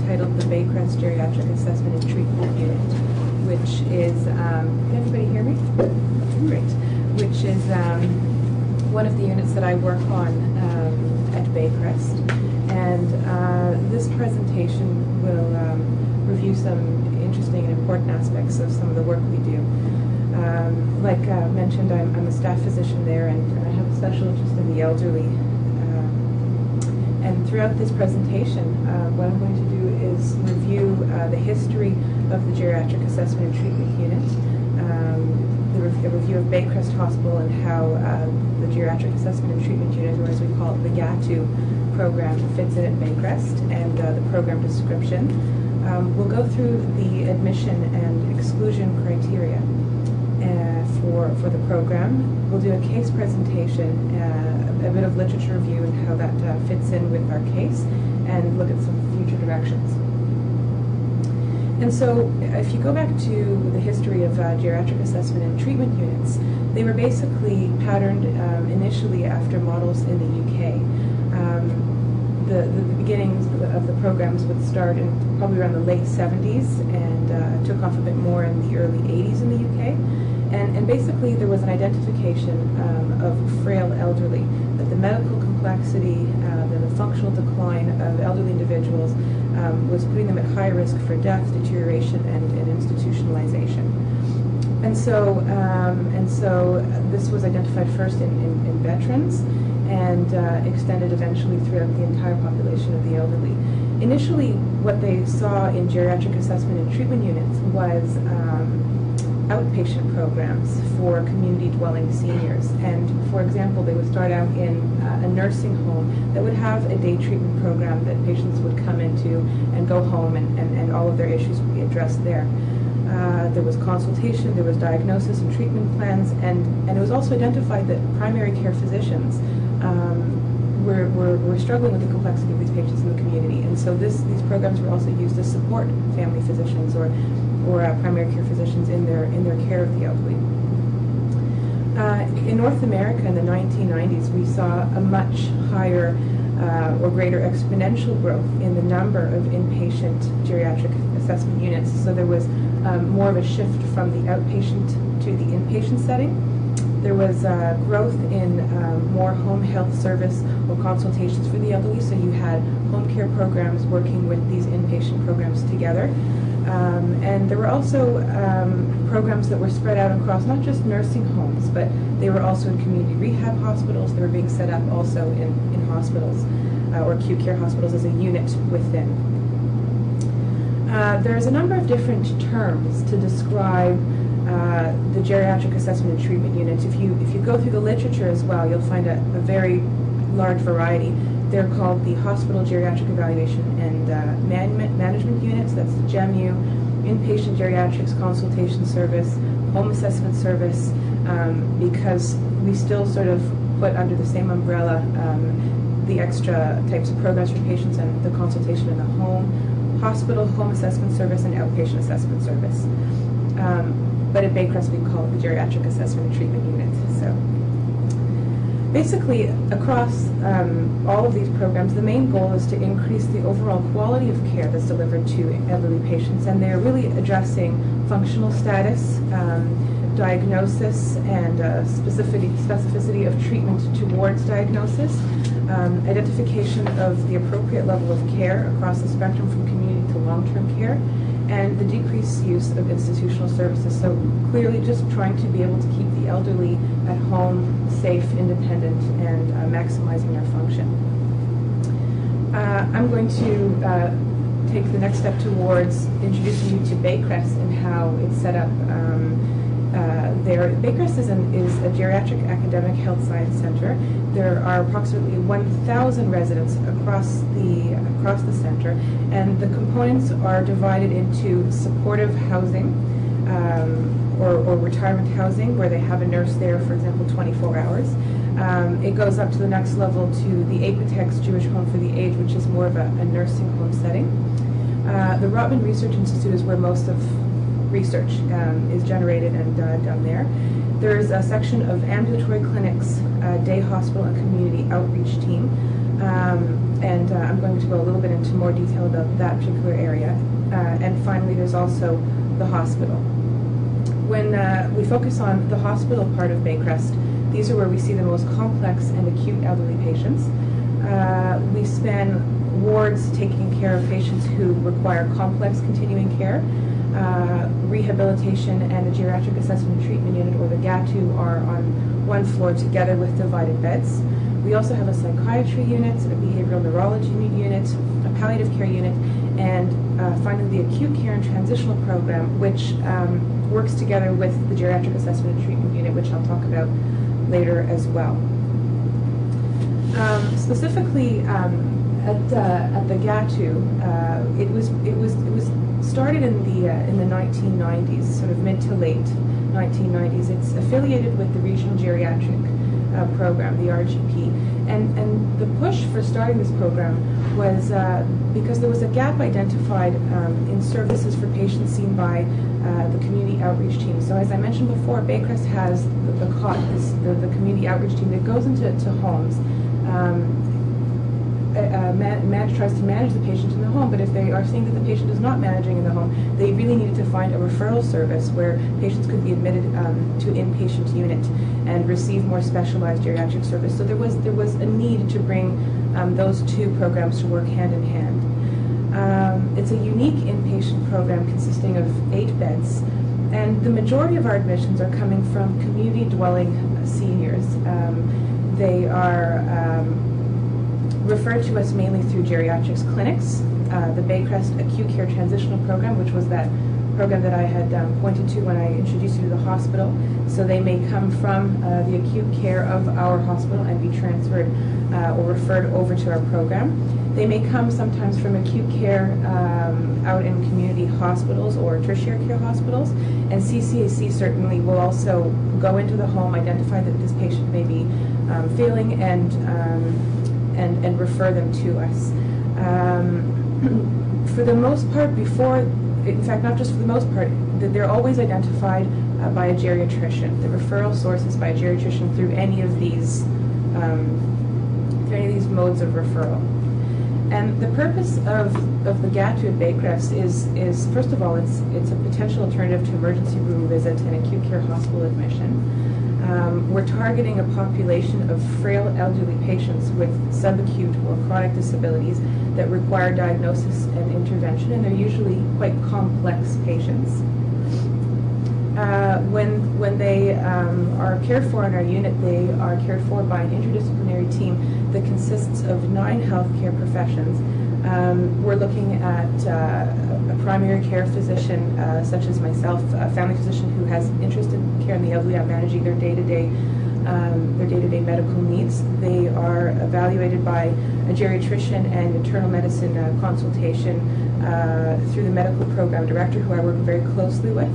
titled the Baycrest Geriatric Assessment and Treatment Unit, which is, can everybody hear me? Great. Which is one of the units that I work on at Baycrest. And this presentation will review some interesting and important aspects of some of the work we do. Like mentioned, I'm a staff physician there, and I have a special interest in the elderly. And throughout this presentation, what I'm going to do is review the history of the Geriatric Assessment and Treatment Unit, the review of Baycrest Hospital and how the Geriatric Assessment and Treatment Unit, or as we call it, the GATU program, fits in at Baycrest, and the program description. We'll go through the admission and exclusion criteria for the program. We'll do a case presentation, a bit of literature review and how that fits in with our case, and look at some future directions. And so if you go back to the history of geriatric assessment and treatment units, they were basically patterned initially after models in the UK. The beginnings of the programs would start in probably around the late 70s and took off a bit more in the early 80s in the UK. And basically there was an identification of frail elderly, that the medical complexity, the functional decline of elderly individuals was putting them at high risk for death, deterioration, and institutionalization. And so this was identified first in veterans and extended eventually throughout the entire population of the elderly. Initially, what they saw in geriatric assessment and treatment units was outpatient programs for community dwelling seniors. And for example, they would start out in a nursing home that would have a day treatment program that patients would come into and go home, and all of their issues would be addressed there. There was consultation, there was diagnosis and treatment plans, and it was also identified that primary care physicians were struggling with the complexity of these patients in the community. And so these programs were also used to support family physicians or primary care physicians in their care of the elderly. In North America in the 1990s, we saw a much higher or greater exponential growth in the number of inpatient geriatric assessment units. So there was more of a shift from the outpatient to the inpatient setting. There was growth in more home health service or consultations for the elderly, so you had home care programs working with these inpatient programs together. And there were also programs that were spread out across not just nursing homes, but they were also in community rehab hospitals. They were being set up also in hospitals or acute care hospitals as a unit within. There's a number of different terms to describe the geriatric assessment and treatment units. If you go through the literature as well, you'll find a very large variety. They're called the Hospital Geriatric Evaluation and Management Units, that's the GEMU, Inpatient Geriatrics Consultation Service, Home Assessment Service, because we still sort of put under the same umbrella the extra types of programs for patients and the consultation in the home, hospital, home assessment service, and outpatient assessment service. But at Baycrest we call it the Geriatric Assessment and Treatment Unit. So basically, across all of these programs, the main goal is to increase the overall quality of care that's delivered to elderly patients, and they're really addressing functional status, diagnosis, and specificity of treatment towards diagnosis, identification of the appropriate level of care across the spectrum from community to long-term care, and the decreased use of institutional services. So clearly just trying to be able to keep the elderly at home, safe, independent, and maximizing their function. I'm going to take the next step towards introducing you to Baycrest and how it's set up there. Baycrest is a geriatric academic health science center. There are approximately 1,000 residents across the center, and the components are divided into supportive housing or retirement housing, where they have a nurse there, for example, 24 hours. It goes up to the next level to the Apotex Jewish Home for the Aged, which is more of a nursing home setting. The Rotman Research Institute is where most of research is generated and done there. There's a section of ambulatory clinics, day hospital, and community outreach team. and I'm going to go a little bit into more detail about that particular area. And finally, there's also the hospital. When we focus on the hospital part of Baycrest, these are where we see the most complex and acute elderly patients. We span wards taking care of patients who require complex continuing care. Rehabilitation and the Geriatric Assessment and Treatment Unit, or the GATU, are on one floor together with divided beds. We also have a psychiatry unit, a behavioral neurology unit, a palliative care unit, and finally the acute care and transitional program, which works together with the Geriatric Assessment and Treatment Unit, which I'll talk about later as well. Specifically, at the GATU, it was started in the 1990s, sort of mid to late 1990s. It's affiliated with the Regional Geriatric Program, the RGP, and the push for starting this program was because there was a gap identified in services for patients seen by the community outreach team. So as I mentioned before, Baycrest has the COT, the community outreach team that goes into homes. Tries to manage the patient in the home, but if they are seeing that the patient is not managing in the home, they really needed to find a referral service where patients could be admitted to inpatient unit and receive more specialized geriatric service. So there was a need to bring those two programs to work hand in hand. It's a unique inpatient program consisting of 8 beds, and the majority of our admissions are coming from community dwelling seniors. They are referred to us mainly through geriatrics clinics, the Baycrest Acute Care Transitional Program, which was that program that I had pointed to when I introduced you to the hospital. So they may come from the acute care of our hospital and be transferred or referred over to our program. They may come sometimes from acute care out in community hospitals or tertiary care hospitals, and CCAC certainly will also go into the home, identify that this patient may be failing, and refer them to us. For the most part, in fact, not just for the most part, they're always identified by a geriatrician. The referral source is by a geriatrician through any of these modes of referral. And the purpose of the GATU at Baycrest is first of all, it's a potential alternative to emergency room visit and acute care hospital admission. We're targeting a population of frail elderly patients with subacute or chronic disabilities that require diagnosis and intervention, and they're usually quite complex patients. When they are cared for in our unit, they are cared for by an interdisciplinary team that consists of 9 healthcare professions. We're looking at a primary care physician, such as myself, a family physician who has interest in care in the elderly, out managing their day-to-day medical needs. They are evaluated by a geriatrician and internal medicine consultation through the medical program director, who I work very closely with.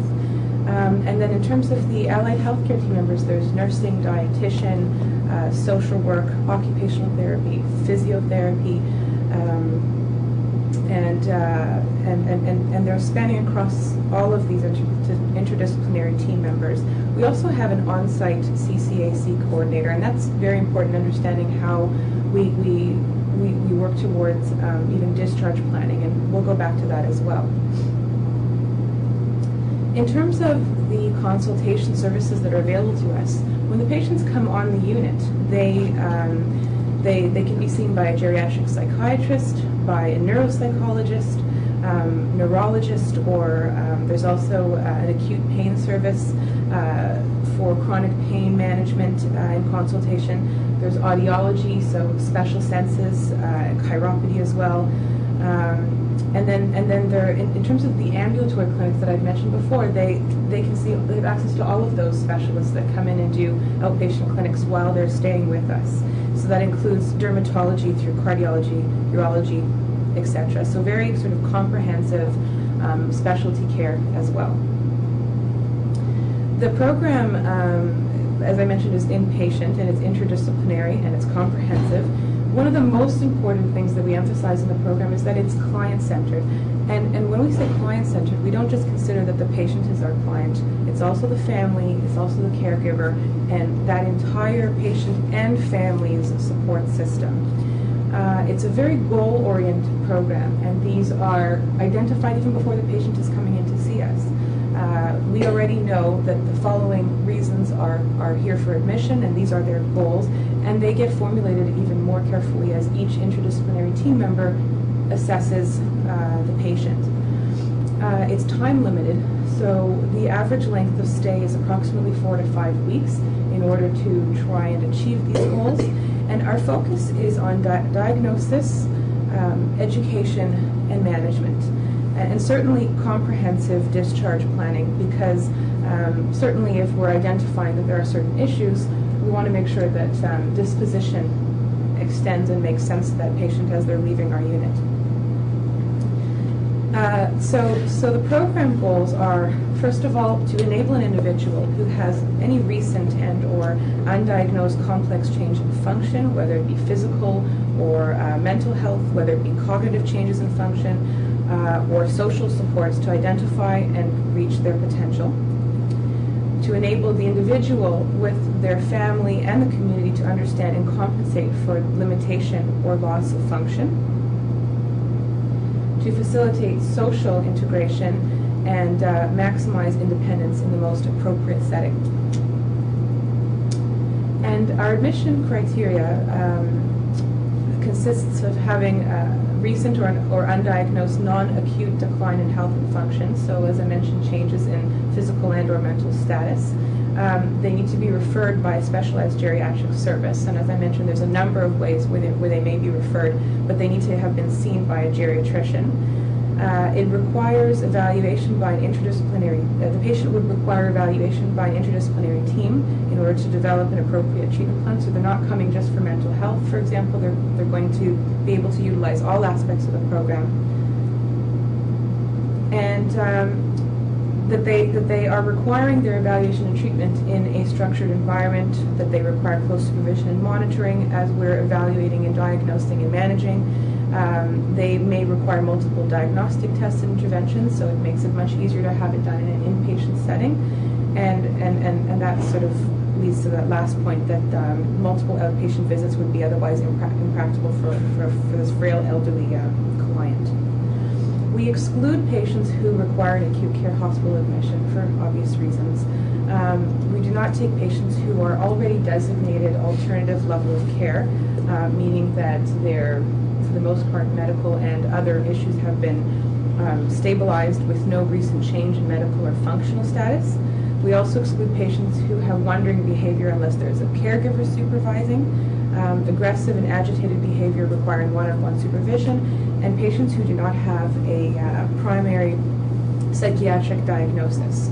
And then in terms of the allied healthcare team members, there's nursing, dietitian, social work, occupational therapy, physiotherapy, and they're spanning across all of these interdisciplinary team members. We also have an on-site CCAC coordinator, and that's very important, understanding how we work towards even discharge planning, and we'll go back to that as well. In terms of the consultation services that are available to us, when the patients come on the unit, they can be seen by a geriatric psychiatrist, by a neuropsychologist, neurologist, or there's also an acute pain service for chronic pain management and consultation. There's audiology, so special senses, chiropody as well. And then there, in terms of the ambulatory clinics that I've mentioned before, they have access to all of those specialists that come in and do outpatient clinics while they're staying with us. So that includes dermatology through cardiology, urology, etc. So very sort of comprehensive specialty care as well. The program, as I mentioned, is inpatient, and it's interdisciplinary, and it's comprehensive. One of the most important things that we emphasize in the program is that it's client-centered. And when we say client-centered, we don't just consider that the patient is our client. It's also the family, it's also the caregiver, and that entire patient and family's support system. It's a very goal-oriented program, and these are identified even before the patient is coming in to see us. We already know that the following reasons are here for admission, and these are their goals, and they get formulated even more carefully as each interdisciplinary team member assesses the patient. It's time limited, so the average length of stay is approximately 4 to 5 weeks in order to try and achieve these goals. And our focus is on diagnosis, education, and management. And certainly comprehensive discharge planning, because certainly if we're identifying that there are certain issues, we want to make sure that disposition extends and makes sense to that patient as they're leaving our unit. So the program goals are, first of all, to enable an individual who has any recent and or undiagnosed complex change in function, whether it be physical or mental health, whether it be cognitive changes in function, or social supports, to identify and reach their potential. To enable the individual with their family and the community to understand and compensate for limitation or loss of function. To facilitate social integration and maximize independence in the most appropriate setting. And our admission criteria consists of having recent or undiagnosed non-acute decline in health and function. So as I mentioned, changes in physical and or mental status. They need to be referred by a specialized geriatric service. And as I mentioned, there's a number of ways where they may be referred, but they need to have been seen by a geriatrician. It requires evaluation by an interdisciplinary, the patient would require evaluation by an interdisciplinary team in order to develop an appropriate treatment plan. So they're not coming just for mental health, for example. They're going to be able to utilize all aspects of the program. And that they are requiring their evaluation and treatment in a structured environment, that they require close supervision and monitoring as we're evaluating and diagnosing and managing. They may require multiple diagnostic tests and interventions, so it makes it much easier to have it done in an inpatient setting. And that sort of leads to that last point, that multiple outpatient visits would be otherwise impractical for this frail elderly client. We exclude patients who require an acute care hospital admission for obvious reasons. We do not take patients who are already designated alternative level of care, meaning that they're, for the most part, medical and other issues have been stabilized with no recent change in medical or functional status. We also exclude patients who have wandering behavior unless there's a caregiver supervising, aggressive and agitated behavior requiring one-on-one supervision, and patients who do not have a primary psychiatric diagnosis.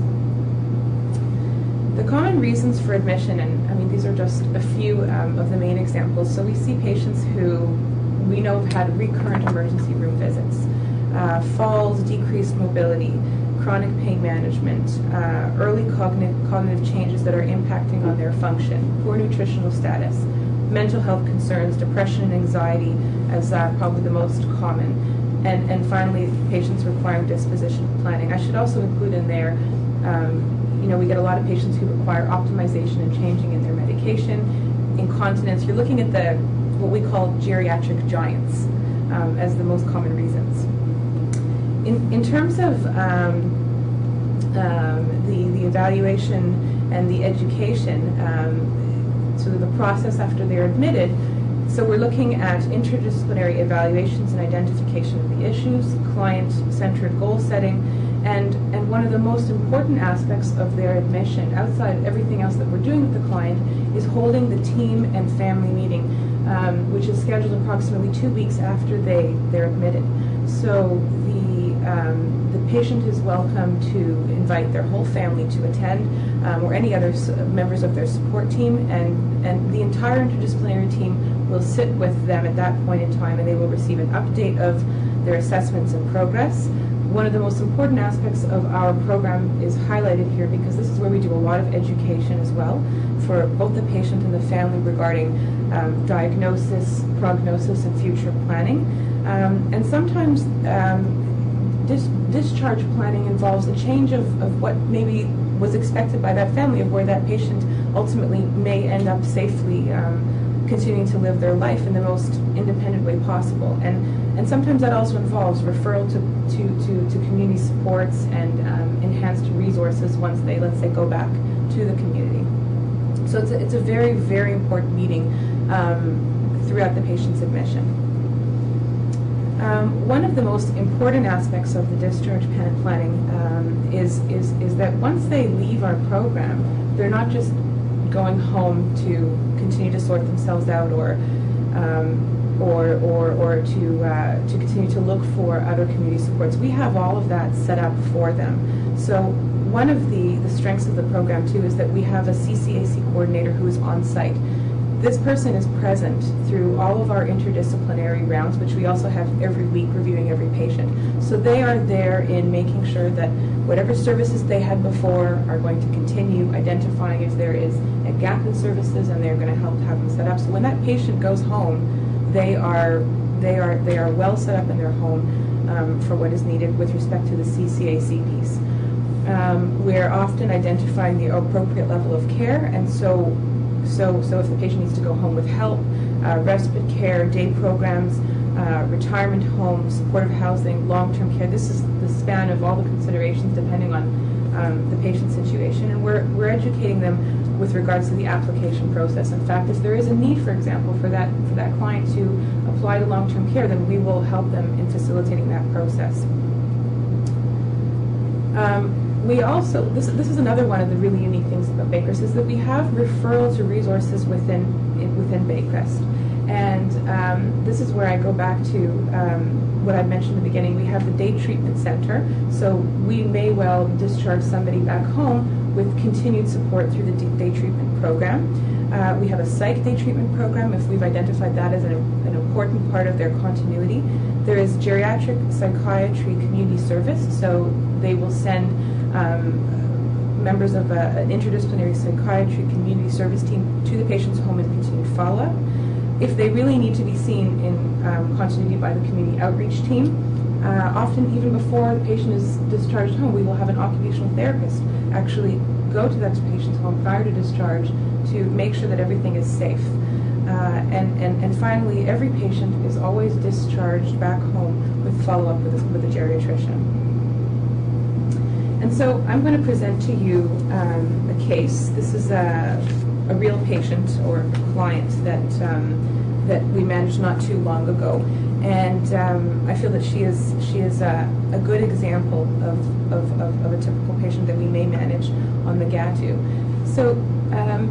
The common reasons for admission, and I mean these are just a few of the main examples. So we see patients who we know have had recurrent emergency room visits, falls, decreased mobility, chronic pain management, early cognitive changes that are impacting on their function, poor nutritional status, mental health concerns, depression and anxiety as probably the most common, and finally patients requiring disposition planning. I should also include in there, we get a lot of patients who require optimization and changing in their medication, incontinence. You're looking at what we call geriatric giants as the most common reasons. In terms of the evaluation and the education, so the process after they're admitted, so we're looking at interdisciplinary evaluations and identification of the issues, client-centered goal setting, and one of the most important aspects of their admission, outside of everything else that we're doing with the client, is holding the team and family meeting, which is scheduled approximately 2 weeks after they're admitted. So the patient is welcome to invite their whole family to attend, or any other members of their support team, and the entire interdisciplinary team will sit with them at that point in time, and they will receive an update of their assessments and progress. One of the most important aspects of our program is highlighted here because this is where we do a lot of education as well for both the patient and the family regarding diagnosis, prognosis, and future planning. And sometimes discharge planning involves a change of what maybe was expected by that family, of where that patient ultimately may end up safely continuing to live their life in the most independent way possible. And sometimes that also involves referral to community supports and enhanced resources once they, let's say, go back to the community. So it's a very, very important meeting throughout the patient's admission. One of the most important aspects of the discharge planning is that once they leave our program, they're not just going home to continue to sort themselves out or to continue to look for other community supports. We have all of that set up for them. So one of the strengths of the program too is that we have a CCAC coordinator who is on site. This person is present through all of our interdisciplinary rounds, which we also have every week reviewing every patient. So they are there in making sure that whatever services they had before are going to continue, identifying if there is a gap in services, and they're going to help have them set up. So when that patient goes home, they are well set up in their home for what is needed with respect to the CCAC piece. We're often identifying the appropriate level of care, and so if the patient needs to go home with help, respite care, day programs, retirement homes, supportive housing, long-term care, this is the span of all the considerations depending on the patient's situation, and we're educating them with regards to the application process. In fact, if there is a need, for example, for that client to apply to long-term care, then we will help them in facilitating that process. We also, this is another one of the really unique things about Baycrest, is that we have referral to resources within Baycrest. And this is where I go back to what I mentioned in the beginning. We have the day treatment center, so we may well discharge somebody back home with continued support through the day treatment program. We have a psych day treatment program if we've identified that as an important part of their continuity. There is geriatric psychiatry community service, so they will send members of an interdisciplinary psychiatry community service team to the patient's home and continued follow-up. If they really need to be seen in continuity by the community outreach team, often even before the patient is discharged home, we will have an occupational therapist actually go to that patient's home prior to discharge to make sure that everything is safe. And finally, every patient is always discharged back home with follow-up with a geriatrician. And so I'm going to present to you a case. This is a real patient or client that we managed not too long ago, and I feel that she is a good example of a typical patient that we may manage on the GATU. So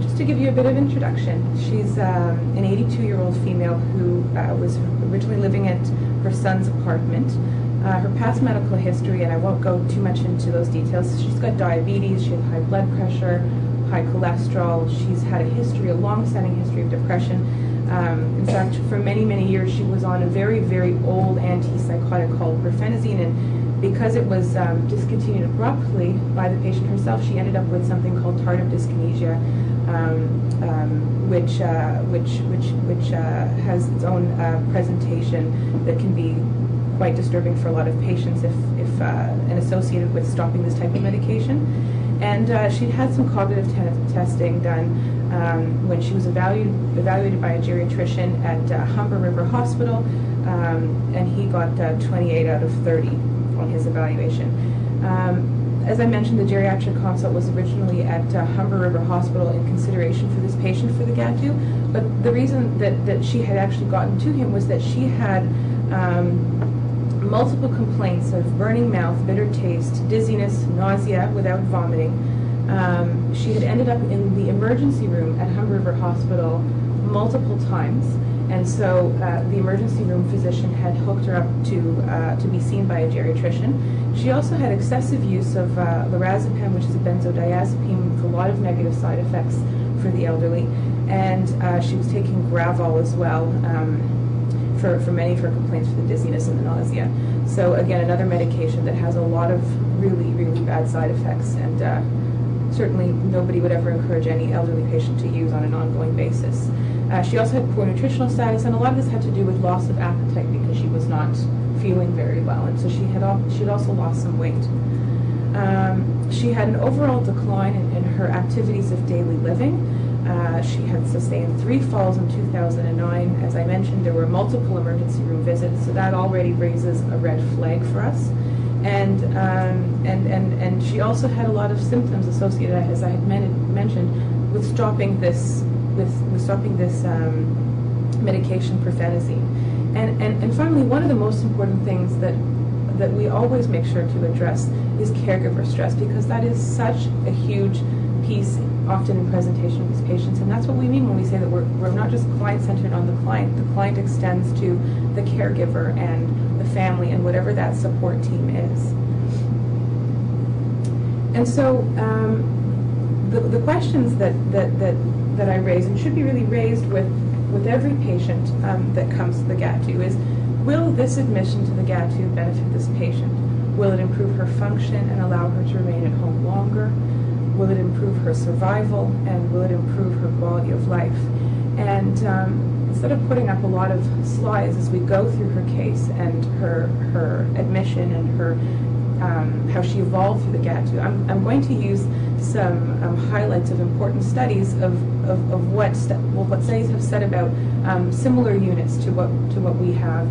just to give you a bit of introduction, she's an 82-year-old female who was originally living at her son's apartment. Her past medical history, and I won't go too much into those details, she's got diabetes, she has high blood pressure, high cholesterol, she's had a long-standing history of depression. In fact, for many, many years, she was on a very, very old antipsychotic called brifenazine, and because it was discontinued abruptly by the patient herself, she ended up with something called tardive dyskinesia, which has its own presentation that can be quite disturbing for a lot of patients and associated with stopping this type of medication. And she'd had some cognitive testing done when she was evaluated by a geriatrician at Humber River Hospital, and he got 28 out of 30 on his evaluation. As I mentioned, the geriatric consult was originally at Humber River Hospital in consideration for this patient for the GATU, but the reason that she had actually gotten to him was that she had multiple complaints of burning mouth, bitter taste, dizziness, nausea without vomiting. She had ended up in the emergency room at Humber River Hospital multiple times, and so the emergency room physician had hooked her up to be seen by a geriatrician. She also had excessive use of lorazepam, which is a benzodiazepine with a lot of negative side effects for the elderly, and she was taking Gravol as well for many of her complaints for the dizziness and the nausea. So again, another medication that has a lot of really, really bad side effects, and certainly nobody would ever encourage any elderly patient to use on an ongoing basis. She also had poor nutritional status, and a lot of this had to do with loss of appetite because she was not feeling very well, and so she'd also lost some weight. She had an overall decline in her activities of daily living. She had sustained 3 falls in 2009. As I mentioned, there were multiple emergency room visits, so that already raises a red flag for us. And she also had a lot of symptoms associated, as I had mentioned, with stopping this medication, profenazine. And finally, one of the most important things that we always make sure to address is caregiver stress, because that is such a huge piece often in presentation of these patients. And that's what we mean when we say that we're not just client-centered on the client. The client extends to the caregiver and the family and whatever that support team is. And so the questions that I raise, and should be really raised with every patient that comes to the GATU, is, will this admission to the GATU benefit this patient? Will it improve her function and allow her to remain at home longer? Will it improve her survival, and will it improve her quality of life? And instead of putting up a lot of slides as we go through her case and her admission and her how she evolved through the GATU, I'm going to use some highlights of important studies of what studies have said about similar units to what we have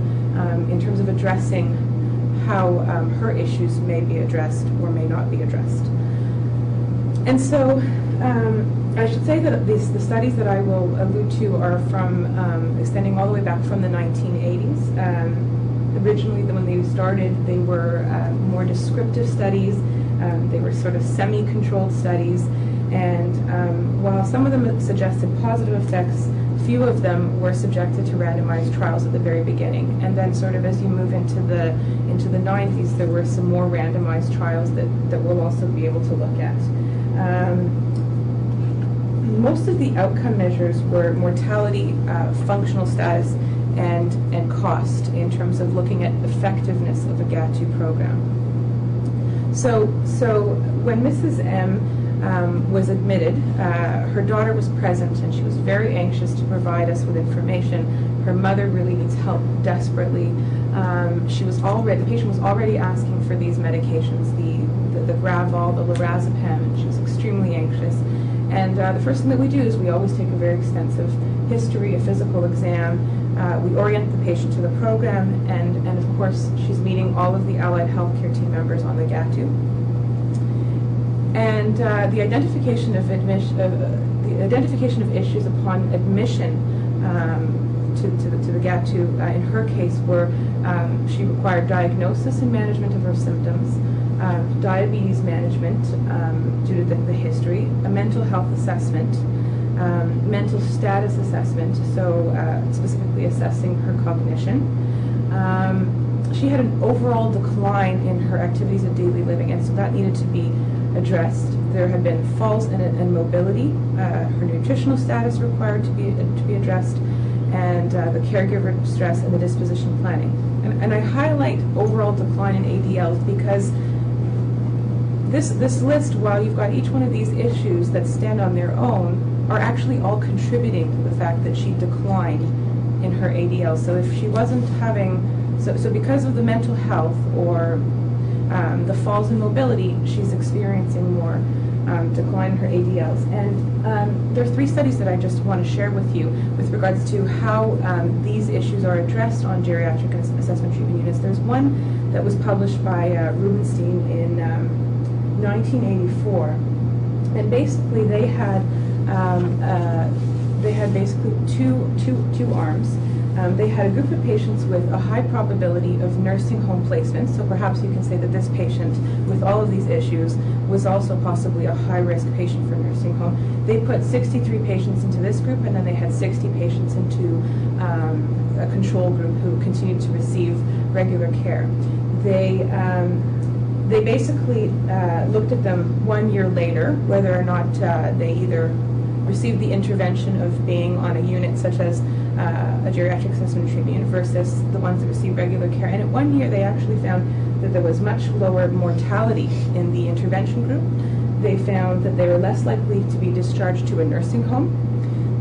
in terms of addressing how her issues may be addressed or may not be addressed. And so I should say that the studies that I will allude to are from extending all the way back from the 1980s. Originally, when they started, they were more descriptive studies. They were sort of semi-controlled studies. And while some of them suggested positive effects, few of them were subjected to randomized trials at the very beginning. And then sort of as you move into the 90s, there were some more randomized trials that we'll also be able to look at. Most of the outcome measures were mortality, functional status, and cost in terms of looking at effectiveness of a GATU program. So when Mrs. M was admitted, her daughter was present, and she was very anxious to provide us with information. Her mother really needs help desperately. The patient was already asking for these medications, the Gravol, the lorazepam, and she was extremely anxious. And the first thing that we do is we always take a very extensive history, a physical exam. We orient the patient to the program, and of course, she's meeting all of the allied healthcare team members on the GATU. And the identification of issues upon admission to the GATU in her case were she required diagnosis and management of her symptoms, diabetes management due to the history, a mental health assessment, mental status assessment, so specifically assessing her cognition. She had an overall decline in her activities of daily living, and so that needed to be addressed. There had been falls and mobility. Her nutritional status required to be addressed, and the caregiver stress and the disposition planning. And I highlight overall decline in ADLs because this list, while you've got each one of these issues that stand on their own, are actually all contributing to the fact that she declined in her ADL. So if she wasn't having, so because of the mental health or the falls in mobility, she's experiencing more decline in her ADLs. And there are 3 studies that I just want to share with you with regards to how these issues are addressed on geriatric assessment treatment units. There's one that was published by Rubenstein in 1984, and basically they had basically two arms. They had a group of patients with a high probability of nursing home placement, so perhaps you can say that this patient with all of these issues was also possibly a high-risk patient for nursing home. They put 63 patients into this group, and then they had 60 patients into a control group who continued to receive regular care. They basically looked at them 1 year later, whether or not they either received the intervention of being on a unit such as a geriatric assessment treatment unit versus the ones that received regular care. And at 1 year, they actually found that there was much lower mortality in the intervention group. They found that they were less likely to be discharged to a nursing home.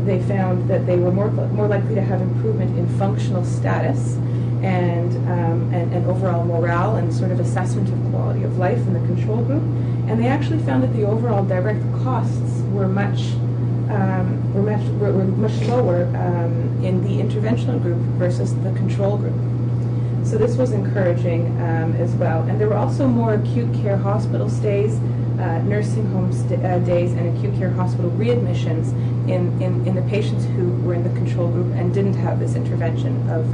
They found that they were more likely to have improvement in functional status and overall morale and sort of assessment of quality of life in the control group. And they actually found that the overall direct costs were much were much lower in the interventional group versus the control group. So this was encouraging as well. And there were also more acute care hospital stays, nursing home days, and acute care hospital readmissions in the patients who were in the control group and didn't have this intervention of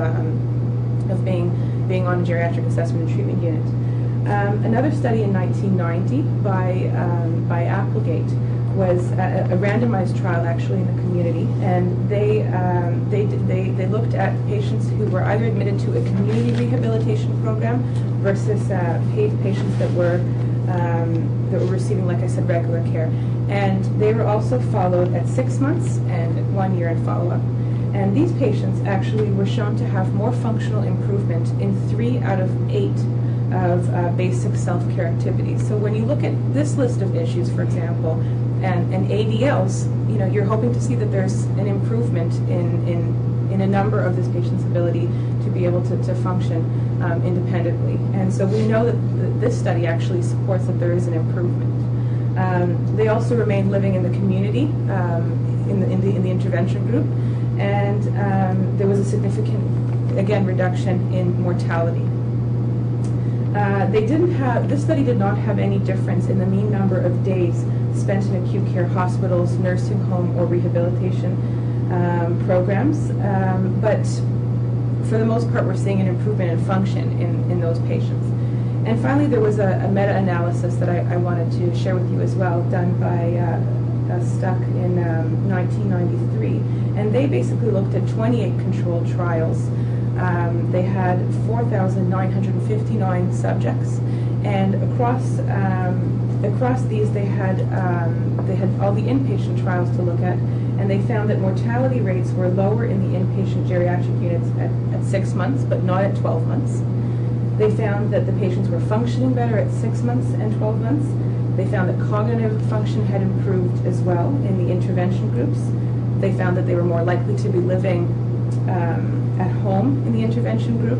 being on a geriatric assessment and treatment unit. Another study in 1990 by Applegate was a randomized trial actually in the community, and they looked at patients who were either admitted to a community rehabilitation program versus patients that were receiving, like I said, regular care. And they were also followed at 6 months and 1 year in follow-up. And these patients actually were shown to have more functional improvement in 3 out of 8 of basic self-care activities. So when you look at this list of issues, for example, and ADLs, you know, you're hoping to see that there's an improvement in a number of this patient's ability to be able to function independently. And so we know that this study actually supports that there is an improvement. They also remained living in the community in the intervention group, and there was a significant, again, reduction in mortality. This study did not have any difference in the mean number of days spent in acute care hospitals, nursing home, or rehabilitation programs, but for the most part, we're seeing an improvement in function in those patients. And finally, there was a meta-analysis that I wanted to share with you as well, done by Stuck in 1993, and they basically looked at 28 controlled trials. They had 4,959 subjects, and across these they had all the inpatient trials to look at, and they found that mortality rates were lower in the inpatient geriatric units at 6 months, but not at 12 months. They found that the patients were functioning better at 6 months and 12 months. They found that cognitive function had improved as well in the intervention groups. They found that they were more likely to be living at home in the intervention group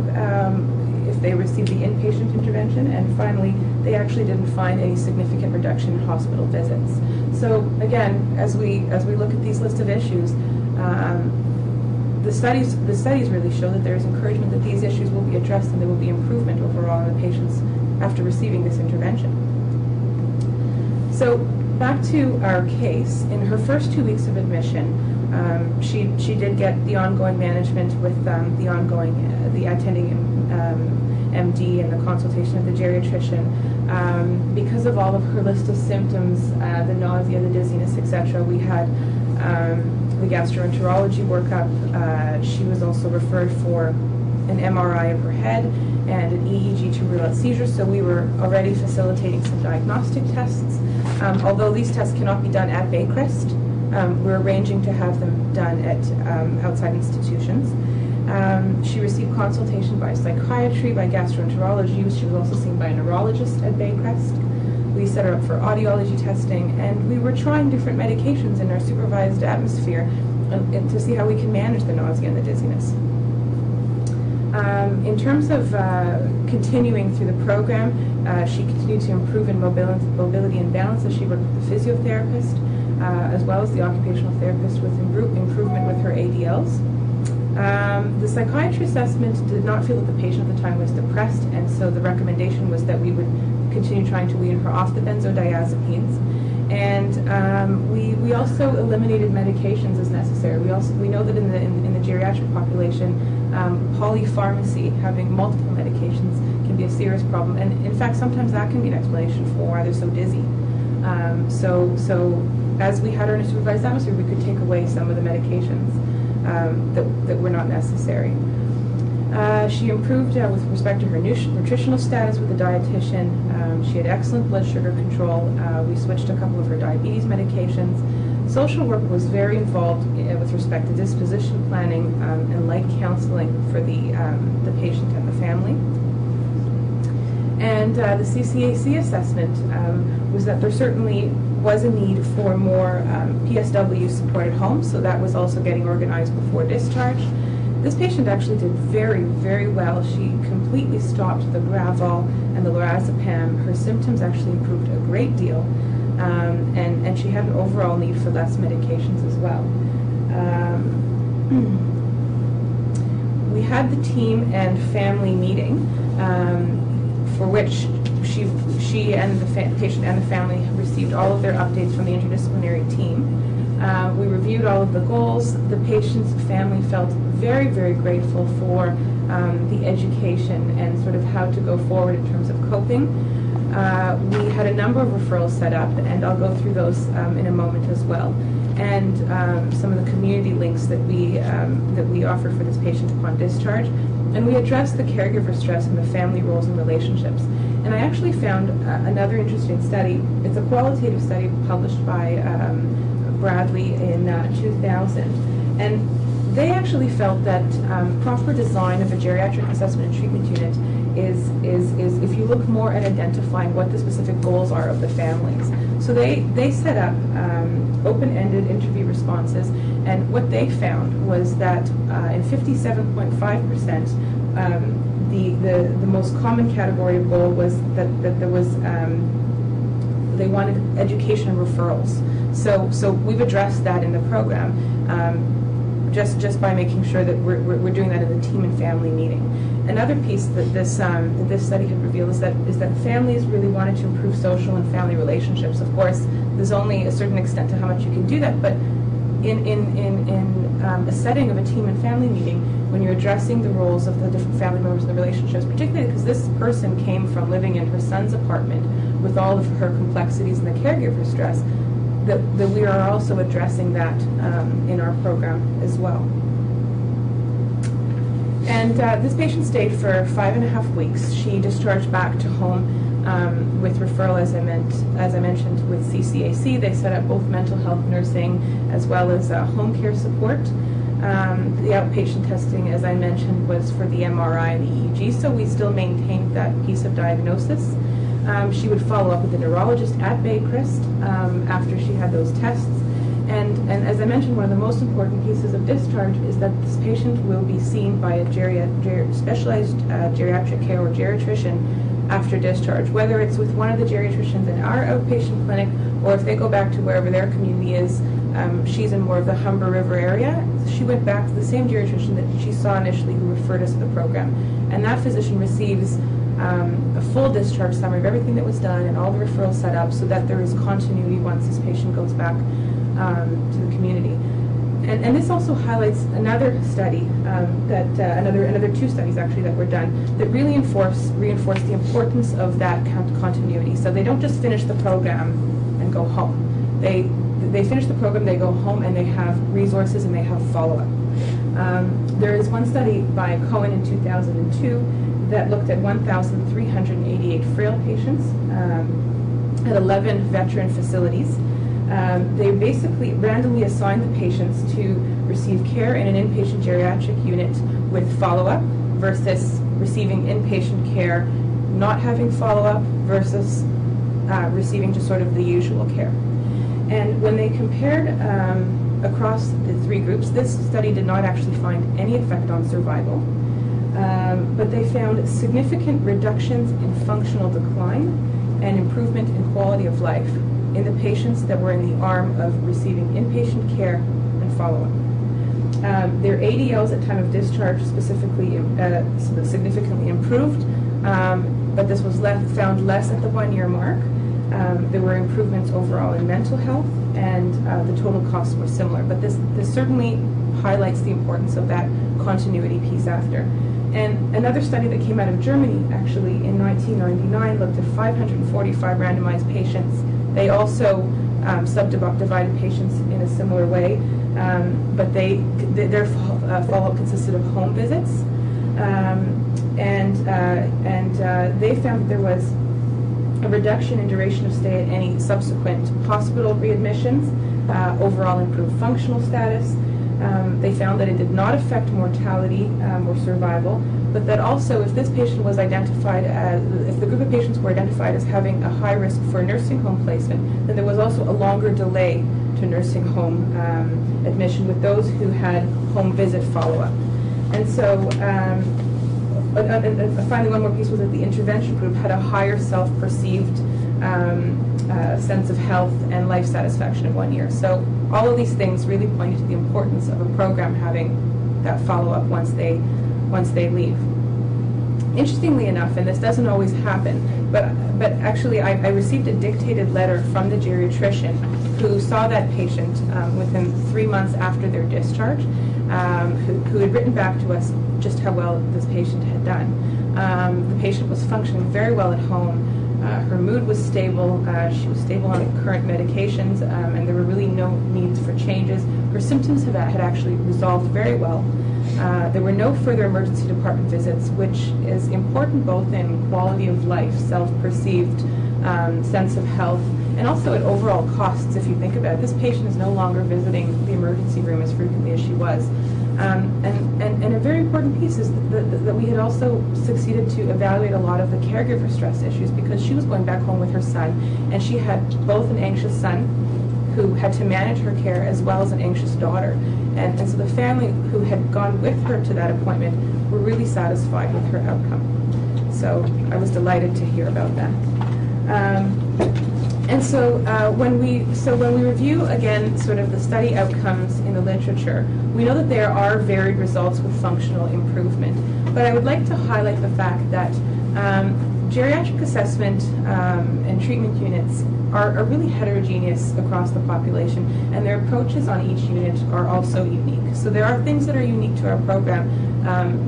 if they received the inpatient intervention. And finally, they actually didn't find any significant reduction in hospital visits. So again, as we look at these list of issues, the studies really show that there is encouragement that these issues will be addressed and there will be improvement overall in the patients after receiving this intervention. So back to our case, in her first 2 weeks of admission, she did get the ongoing management with the attending MD and the consultation of the geriatrician. Because of all of her list of symptoms, the nausea, the dizziness, etc., we had the gastroenterology workup. She was also referred for an MRI of her head and an EEG to rule out seizures, so we were already facilitating some diagnostic tests. Although these tests cannot be done at Baycrest, we're arranging to have them done at outside institutions. She received consultation by psychiatry, by gastroenterology. She was also seen by a neurologist at Baycrest. We set her up for audiology testing, and we were trying different medications in our supervised atmosphere to see how we can manage the nausea and the dizziness. In terms of continuing through the program, she continued to improve in mobility and balance as she worked with the physiotherapist, as well as the occupational therapist, with improvement with her ADLs. The psychiatry assessment did not feel that the patient at the time was depressed, and so the recommendation was that we would continue trying to wean her off the benzodiazepines. And we also eliminated medications as necessary. We know that in the geriatric population, polypharmacy, having multiple medications, can be a serious problem. And in fact, sometimes that can be an explanation for why they're so dizzy. So as we had her in a supervised atmosphere, we could take away some of the medications that were not necessary. She improved with respect to her nutritional status with the dietitian. She had excellent blood sugar control. We switched a couple of her diabetes medications. Social work was very involved with respect to disposition planning and light counseling for the patient and the family. And the CCAC assessment was that there certainly was a need for more PSW support at home, so that was also getting organized before discharge. This patient actually did very, very well. She completely stopped the Gravol and the lorazepam. Her symptoms actually improved a great deal. and she had an overall need for less medications as well. We had the team and family meeting, for which she and the patient and the family received all of their updates from the interdisciplinary team. We reviewed all of the goals. The patient's family felt very, very grateful for the education and sort of how to go forward in terms of coping. We had a number of referrals set up, and I'll go through those in a moment as well, and some of the community links that we offered for this patient upon discharge. And we addressed the caregiver stress and the family roles and relationships. And I actually found another interesting study. It's a qualitative study published by Bradley in 2000. And they actually felt that proper design of a geriatric assessment and treatment unit is if you look more at identifying what the specific goals are of the families. So they set up open-ended interview responses, and what they found was that in 57.5%, the most common category of goal was that there was they wanted education and referrals. So we've addressed that in the program. Just by making sure that we're doing that in the team and family meeting. Another piece that this study had revealed is that families really wanted to improve social and family relationships. Of course, there's only a certain extent to how much you can do that, but in a setting of a team and family meeting, when you're addressing the roles of the different family members and the relationships, particularly because this person came from living in her son's apartment with all of her complexities and the caregiver stress, that we are also addressing that in our program as well. And this patient stayed for 5.5 weeks. She discharged back to home with referral, as I mentioned, with CCAC. They set up both mental health nursing as well as home care support. The outpatient testing, as I mentioned, was for the MRI and the EEG, so we still maintained that piece of diagnosis. She would follow up with the neurologist at Baycrest after she had those tests. And as I mentioned, one of the most important pieces of discharge is that this patient will be seen by a specialized geriatric care or geriatrician after discharge, whether it's with one of the geriatricians in our outpatient clinic, or if they go back to wherever their community is. She's in more of the Humber River area. She went back to the same geriatrician that she saw initially who referred us to the program. And that physician receives a full discharge summary of everything that was done and all the referrals set up so that there is continuity once this patient goes back to the community. And this also highlights another study, another two studies actually that were done that really reinforce the importance of that continuity. So they don't just finish the program and go home. They finish the program, they go home, and they have resources and they have follow-up. There is one study by Cohen in 2002 that looked at 1,388 frail patients at 11 veteran facilities. They basically randomly assigned the patients to receive care in an inpatient geriatric unit with follow-up versus receiving inpatient care, not having follow-up versus receiving just sort of the usual care. And when they compared across the three groups, this study did not actually find any effect on survival, but they found significant reductions in functional decline and improvement in quality of life in the patients that were in the arm of receiving inpatient care and follow-up. Their ADLs at time of discharge specifically significantly improved, but this was found less at the 1-year mark. There were improvements overall in mental health, and the total costs were similar. But this certainly highlights the importance of that continuity piece after. And another study that came out of Germany, actually, in 1999, looked at 545 randomized patients. They also subdivided patients in a similar way, but their follow-up consisted of home visits, and they found that there was a reduction in duration of stay at any subsequent hospital readmissions, overall improved functional status. They found that it did not affect mortality or survival, but that also if this patient was identified as, if the group of patients were identified as having a high risk for nursing home placement, then there was also a longer delay to nursing home admission with those who had home visit follow-up. And so finally, one more piece was that the intervention group had a higher self-perceived sense of health and life satisfaction in 1 year. So all of these things really point to the importance of a program having that follow-up once they leave. Interestingly enough, and this doesn't always happen, but actually I received a dictated letter from the geriatrician who saw that patient within 3 months after their discharge, who had written back to us just how well this patient had done. The patient was functioning very well at home. Her mood was stable. She was stable on current medications, and there were really no needs for changes. Her symptoms had actually resolved very well. There were no further emergency department visits, which is important both in quality of life, self-perceived sense of health, and also at overall costs. If you think about it, this patient is no longer visiting the emergency room as frequently as she was. And a very important piece is that we had also succeeded to evaluate a lot of the caregiver stress issues, because she was going back home with her son, and she had both an anxious son who had to manage her care as well as an anxious daughter. And so the family who had gone with her to that appointment were really satisfied with her outcome. So I was delighted to hear about that. And so when we review again sort of the study outcomes in the literature, we know that there are varied results with functional improvement. But I would like to highlight the fact that geriatric assessment and treatment units are really heterogeneous across the population, and their approaches on each unit are also unique. So there are things that are unique to our program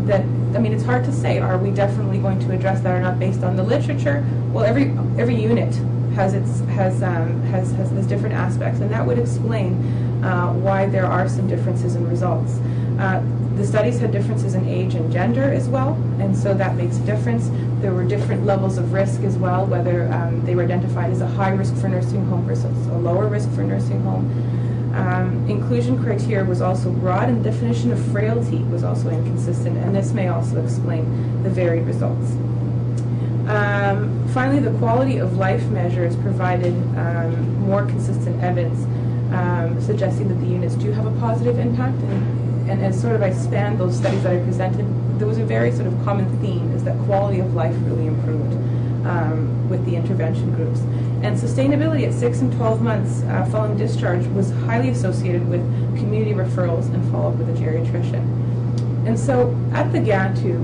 that, I mean, it's hard to say, are we definitely going to address that or not based on the literature? Well, every unit has different aspects, and that would explain why there are some differences in results. The studies had differences in age and gender as well, and so that makes a difference. There were different levels of risk as well, whether they were identified as a high risk for nursing home versus a lower risk for nursing home. Inclusion criteria was also broad, and definition of frailty was also inconsistent, and this may also explain the varied results. Finally, the quality of life measures provided more consistent evidence, suggesting that the units do have a positive impact. And as sort of I spanned those studies that I presented, there was a very sort of common theme, is that quality of life really improved with the intervention groups. And sustainability at 6 and 12 months following discharge was highly associated with community referrals and follow-up with a geriatrician. And so at the GATU,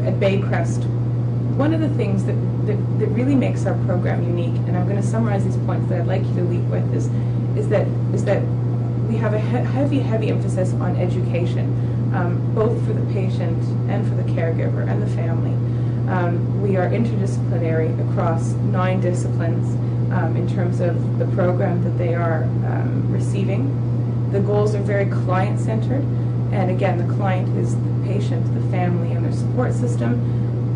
at Baycrest, one of the things that really makes our program unique, and I'm going to summarize these points that I'd like you to leave with, is that we have a heavy emphasis on education, both for the patient and for the caregiver and the family. We are interdisciplinary across 9 disciplines in terms of the program that they are receiving. The goals are very client-centered, and again, the client is the patient, the family, and their support system.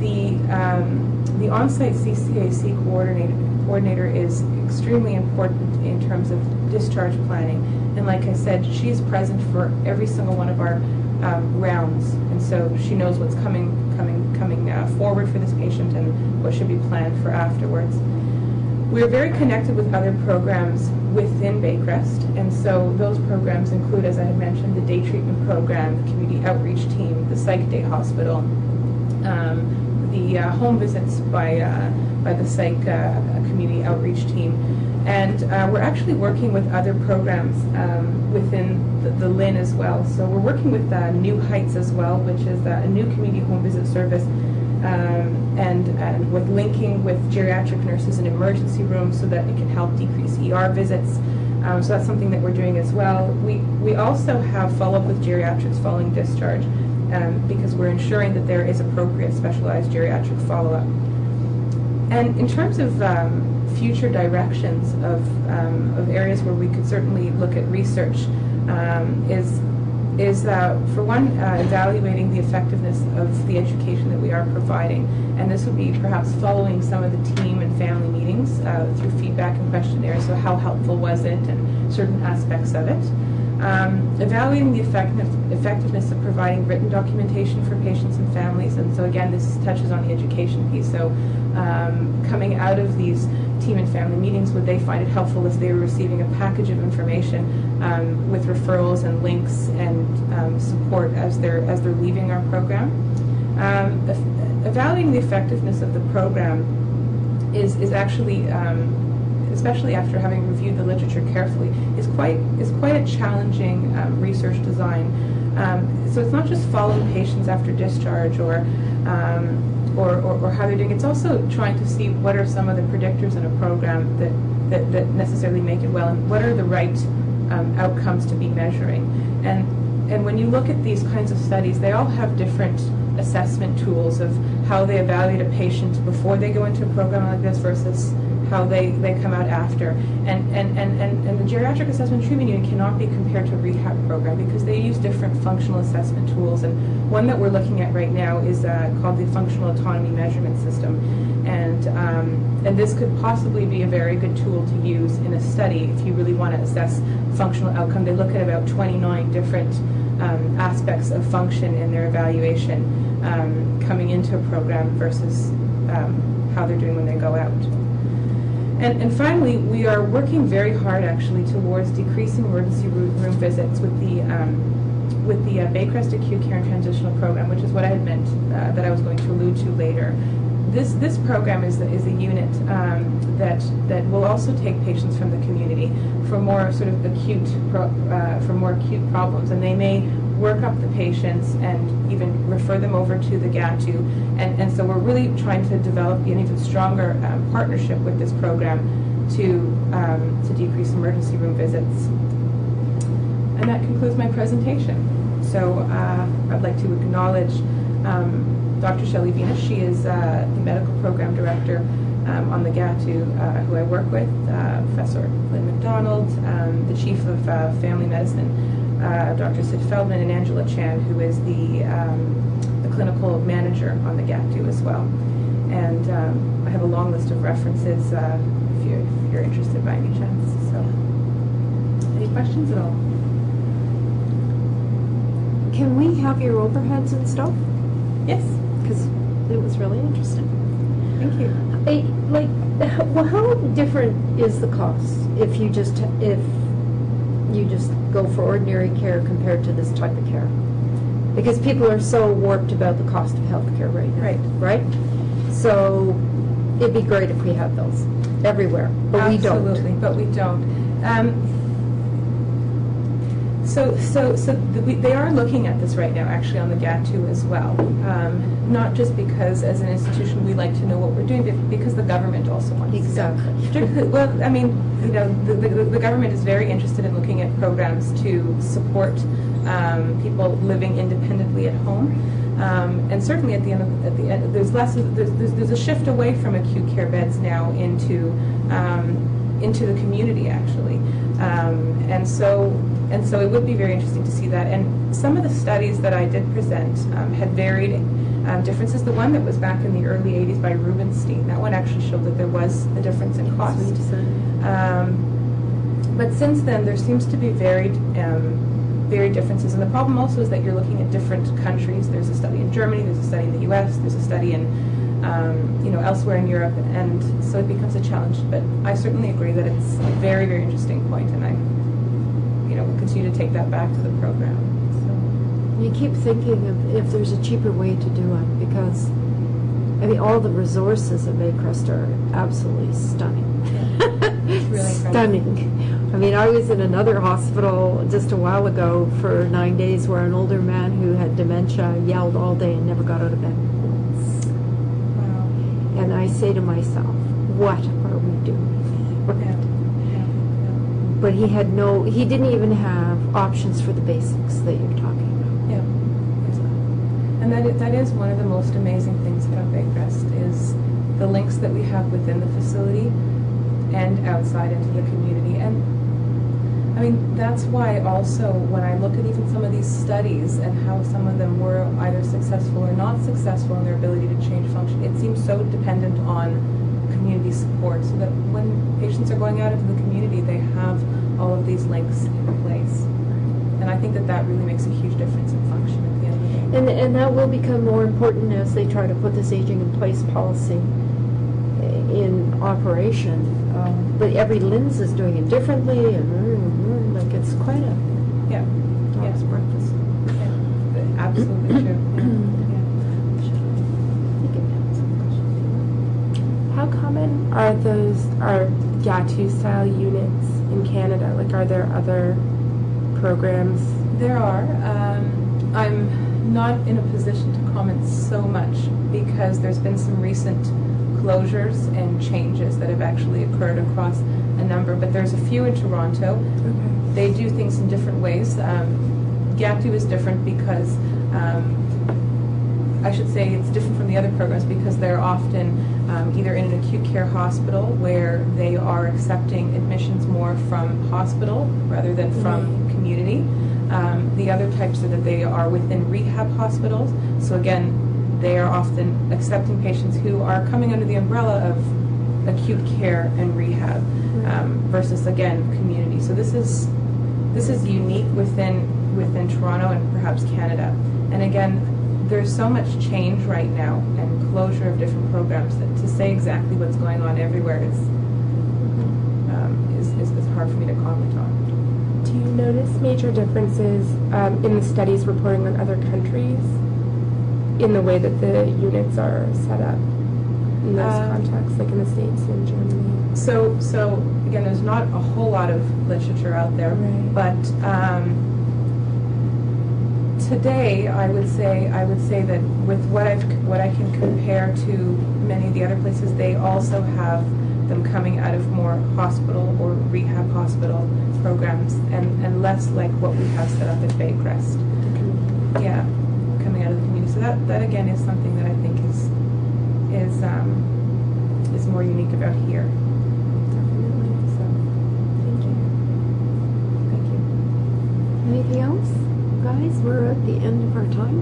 The on-site CCAC coordinator is extremely important in terms of discharge planning, and like I said, she's present for every single one of our rounds, and so she knows what's coming forward for this patient and what should be planned for afterwards. We are very connected with other programs within Baycrest, and so those programs include, as I had mentioned, the day treatment program, the community outreach team, the psych day hospital, the home visits by the psych community outreach team. And we're actually working with other programs within the LIN as well. So we're working with New Heights as well, which is a new community home visit service, and with linking with geriatric nurses in emergency rooms so that it can help decrease ER visits. So that's something that we're doing as well. We also have follow-up with geriatrics following discharge, because we're ensuring that there is appropriate specialized geriatric follow-up. And in terms of future directions of areas where we could certainly look at research, is for one, evaluating the effectiveness of the education that we are providing. And this would be perhaps following some of the team and family meetings through feedback and questionnaires. So how helpful was it, and certain aspects of it. Evaluating the effectiveness of providing written documentation for patients and families. And so again, this touches on the education piece. So coming out of these team and family meetings, would they find it helpful if they were receiving a package of information with referrals and links and support as they're leaving our program? Evaluating the effectiveness of the program is actually, especially after having reviewed the literature carefully, is quite a challenging research design. So it's not just following patients after discharge or how they're doing. It's also trying to see what are some of the predictors in a program that necessarily make it well, and what are the right outcomes to be measuring. And when you look at these kinds of studies, they all have different assessment tools of how they evaluate a patient before they go into a program like this versus how they come out after. And the geriatric assessment treatment unit cannot be compared to a rehab program because they use different functional assessment tools. And one that we're looking at right now is called the Functional Autonomy Measurement System. And this could possibly be a very good tool to use in a study if you really want to assess functional outcome. They look at about 29 different aspects of function in their evaluation coming into a program versus how they're doing when they go out. And finally, we are working very hard actually towards decreasing emergency room visits with the Baycrest Acute Care and Transitional Program, which is what I had meant that I was going to allude to later. This program is a unit that will also take patients from the community for more sort of acute problems, and they may work up the patients and even refer them over to the GATU. And so we're really trying to develop an even stronger partnership with this program to decrease emergency room visits. And that concludes my presentation. So I'd like to acknowledge Dr. Shelley Venus. She is the medical program director on the GATU, who I work with, Professor Lynn McDonald, the chief of family medicine, Dr. Sid Feldman, and Angela Chan, who is the clinical manager on the GATU as well. And I have a long list of references if you're interested by any chance. So, any questions at all? Can we have your overheads and stuff? Yes. Because it was really interesting. Thank you. Well, how different is the cost if you just go for ordinary care compared to this type of care? Because people are so warped about the cost of healthcare right now. Right? So it'd be great if we had those everywhere, but we don't. Absolutely, but we don't. They are looking at this right now, actually, on the GATU as well. Not just because, as an institution, we like to know what we're doing, but because the government also wants Exactly. to know. Well, I mean, you know, the government is very interested in looking at programs to support people living independently at home. And certainly at the end, there's a shift away from acute care beds now into the community, actually. And so it would be very interesting to see that. And some of the studies that I did present had varied differences. The one that was back in the early 80s by Rubenstein, that one actually showed that there was a difference in cost. But since then, there seems to be varied differences. And the problem also is that you're looking at different countries. There's a study in Germany, there's a study in the U.S., there's a study in elsewhere in Europe, and so it becomes a challenge. But I certainly agree that it's a very, very interesting point, and I will continue to take that back to the program. So. You keep thinking of if there's a cheaper way to do it, because I mean, all the resources of Baycrest are absolutely stunning. It's really stunning. I mean, I was in another hospital just a while ago for 9 days where an older man who had dementia yelled all day and never got out of bed. Wow. And I say to myself, what are we doing? But he didn't even have options for the basics that you're talking about. Yeah, exactly. And that is one of the most amazing things about Baycrest is the links that we have within the facility and outside into the community. And I mean, that's why also when I look at even some of these studies and how some of them were either successful or not successful in their ability to change function, it seems so dependent on community support, so that when patients are going out into the community, they have all of these links in place. And I think that really makes a huge difference in function at the end of the day. And that will become more important as they try to put this aging in place policy in operation. But every LINS is doing it differently, and like it's quite a dog's breakfast. Yeah, absolutely true. Yeah. How common are GATU style units in Canada? Like, are there other programs? There are. I'm not in a position to comment so much because there's been some recent closures and changes that have actually occurred across a number, but there's a few in Toronto. Okay. They do things in different ways. GATU is different because, I should say it's different from the other programs because they're often either in an acute care hospital where they are accepting admissions more from hospital rather than from community. The other types are that they are within rehab hospitals. So again, they are often accepting patients who are coming under the umbrella of acute care and rehab versus, again, community. So this is unique within Toronto and perhaps Canada. And again, there's so much change right now and closure of different programs that to say exactly what's going on everywhere is hard for me to comment on. Do you notice major differences in the studies reporting on other countries in the way that the units are set up in those contexts, like in the States and Germany? So again, there's not a whole lot of literature out there, but today I would say that with what I can compare to many of the other places, they also have them coming out of more hospital or rehab hospital programs and less like what we have set up at Baycrest. Yeah, coming out of the community. So that again is something that I think is more unique about here. Definitely. So, thank you. Thank you. Anything else? Guys, we're at the end of our time.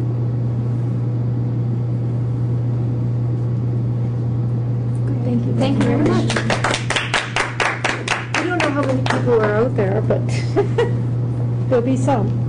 Good. Thank you. Thank you very much. I don't know how many people are out there, but there'll be some.